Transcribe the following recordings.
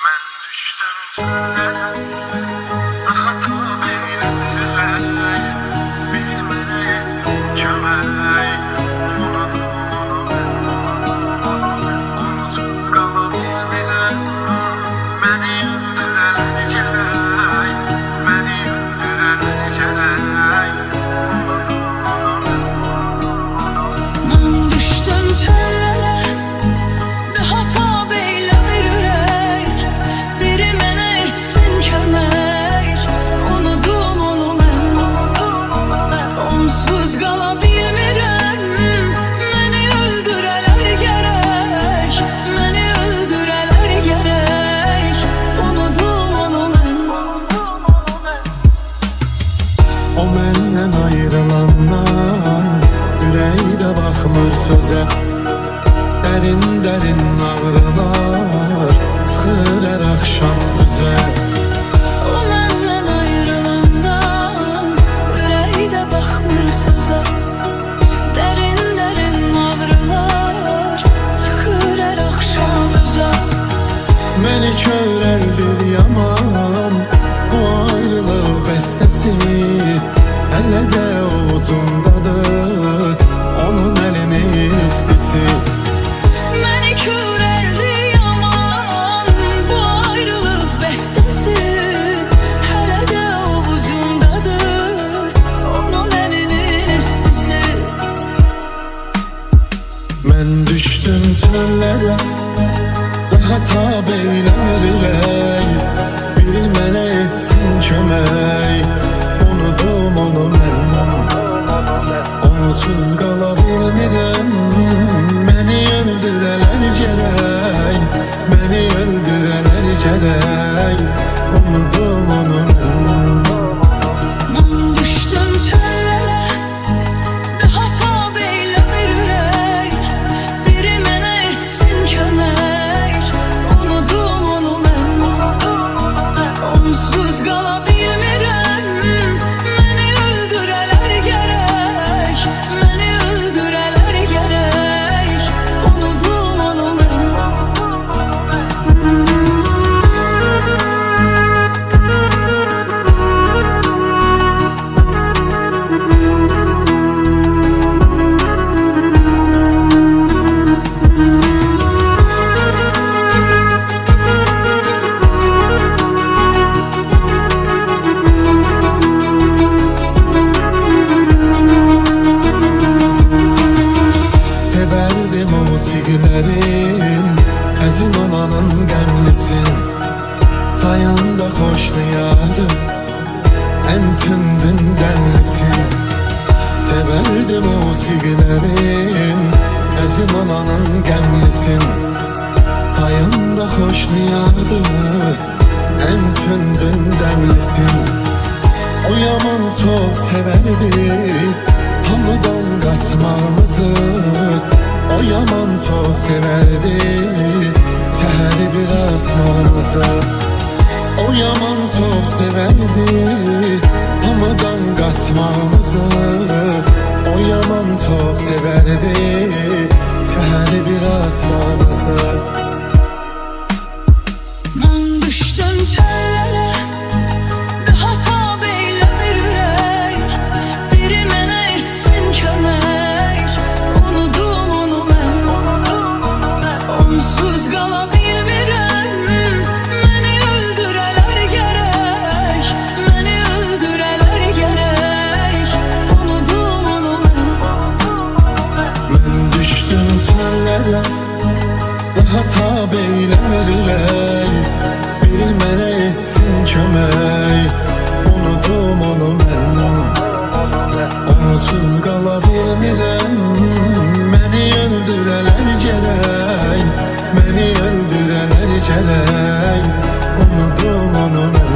Ben düştüm tünele, daha tabi eylemeyi, bilmene etsin kömeği. Unutmam onu ben, onsuz kalabilmirəm. Beni öldüreler gerek, beni öldüreler gerek. Unutmam onu ben. Ben düştüm çöllere, daha tabi eylemir ürek. Biri mənə etsin kömək, unudum onu mən. Onsuz qala bilmirəm, məni öldürələr gərək, məni öldürələr gərək. Unudum onu mən. O məndən ayrılandan ürəkdə baxmır sözə. Dərin dərin ağrılar çıxır hər axşam üzə. O məndən ayrılandan ürəkdə baxmır sözə. Dərin dərin ağrılar çıxır hər axşam üzə. Məni körəldir yaman bu ayrılıq bəstəsi. Hələ də ovucumdadır onun əlinin istisi. Məni körəldi yaman bu ayrılıq bəstəsi. Hələ də ovucumdadır onun əlinin istisi. Mən düşdüm çöllərə, daha tab eyləmir ürək. Biri mənə etsin kömək, unudum onu mən. Onsuz qala bilmirəm, məni öldürələr gərək, məni öldürələr gərək. Unudum onu mən. Mən düşdüm çöllərə, daha tab eyləmir ürək. Biri mənə etsin kömək, unudum onu mən. Onsuz qala bilmirəm, məni öldürələr gərək, məni öldürələr gərək. Unudum onu mən. Severdim musiqilərin, əzin olanın qəmlisin. Sayında xoşlayardım, ən tündün dəmlisin. Severdim musiqilərin, əzin olanın qəmlisin. Sayında xoşlayardım, ən tündün dəmlisin. O yaman çox severdi hamıdan qaçmağımızı. O yaman çox severdi səhəri bir açmağımızı. O yaman çox severdi hamıdan qaçmağımızı. O yaman çox severdi səhəri bir açmağımızı. Mən düşdüm çöllərə, daha tab eyləmir ürək. Biri mənə etsin kömək, unudum onu mən. Onsuz qala bilmirəm, məni öldürələr gərək, məni öldürələr gərək. Unudum onu mən. Mən düşdüm çöllərə, daha tab eyləmir ürək. Biri mənə etsin kömək, unudum onu mən. Onsuz qala bilmirəm, məni öldürələr gərək, məni öldürələr gərək. Unudum onu mən.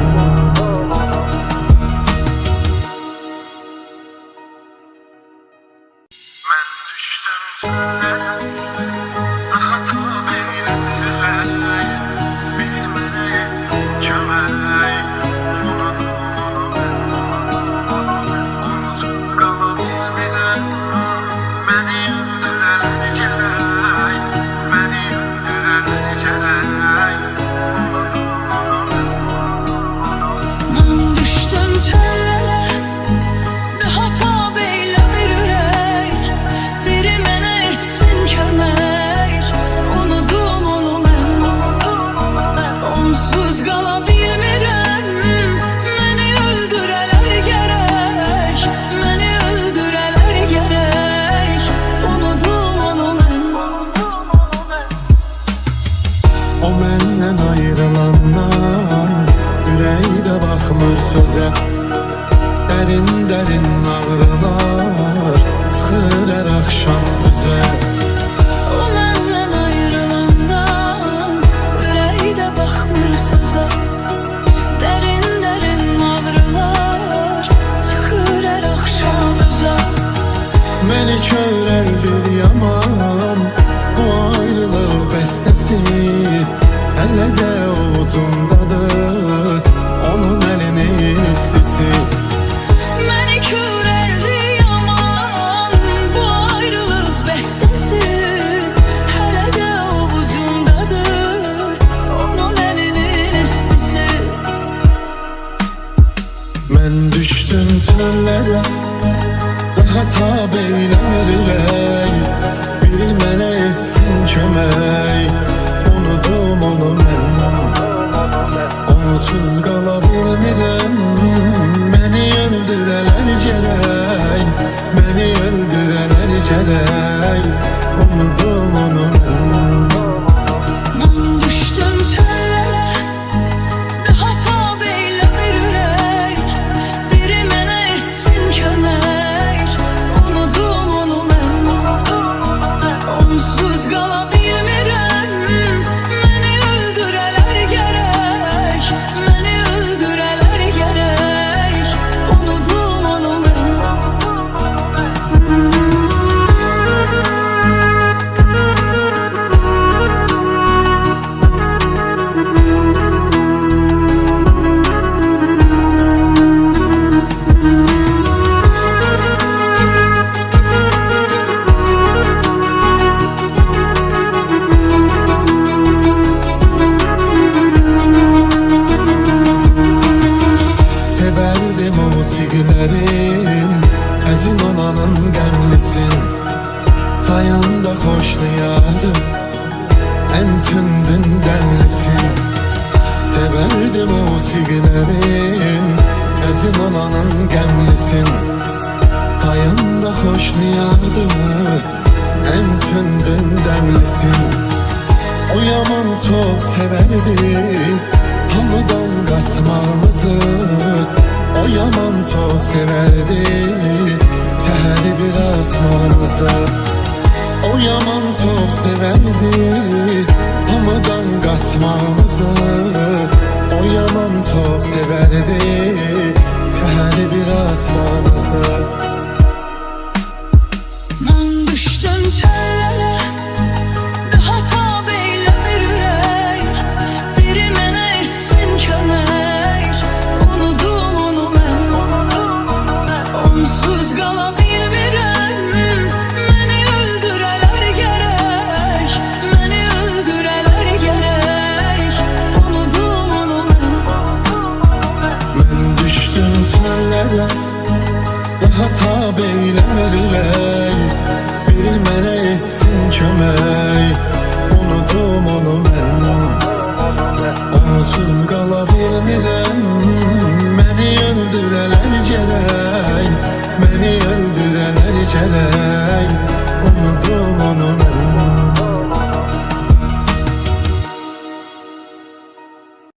Ben düştüm tünele, daha tab eylemir ürək. Biri mənə etsin kömək, unudum onu mən. Onsuz qala bilmirəm, məni öldürələr gərək, məni öldürələr gərək. Unudum Məndən ayrılandan ürəkdə baxmır sözə. Dərin ağrılar çıxır hər axşam üzə. O məndən ayrılandan ürəkdə baxmır sözə. Dərin ağrılar çıxır hər axşam üzə. Məni körəldir yaman bu ayrılıq bəstəsi. Hələ də ovucumdadır onun əlinin istisi. Məni körəldi yaman bu ayrılıq bəstəsi. Hələ də ovucumdadır onun əlinin istisi. Mən düşdüm çöllərə, daha tab eyləmir ürək. Biri mənə etsin kömək, unudum onu mən. Onsuz qala bilmirəm, məni öldürələr gərək. Məni öldürələr gərək, unudum onu mən. Mən düşdüm çöllərə, daha tab eyləmir ürək. Biri mənə etsin kömək, unudum onu mən. Onsuz qala bilmirəm, məni öldürələr gərək. Məni öldürələr gərək, unudum onu mən. Severdim musiqilərin, əzin olanın qəmlisin. Sayında xoşlayardım, ən tündün dəmlisin. Severdim musiqilərin, əzin olanın qəmlisin. Sayında xoşlayardım, ən tündün dəmlisin. O yaman çox severdi hamıdan qaçmağımızı. O yaman çox severdi səhəri bir açmağımızı. O yaman çox severdi hamıdan qaçmağımızı. O yaman çox severdi səhəri bir açmağımızı. Mən düşdüm çöllərə, daha tab eyləmir ürək. Biri mənə etsin kömək, unudum onu mən. Onsuz qala bilmirəm, məni öldürələr gərək. Məni öldürələr gərək, unudum onu mən. Mən düşdüm çöllərə, daha tab eyləmir ürək. Biri mənə etsin kömək, unudum onu mən. Onsuz qala bilmirəm.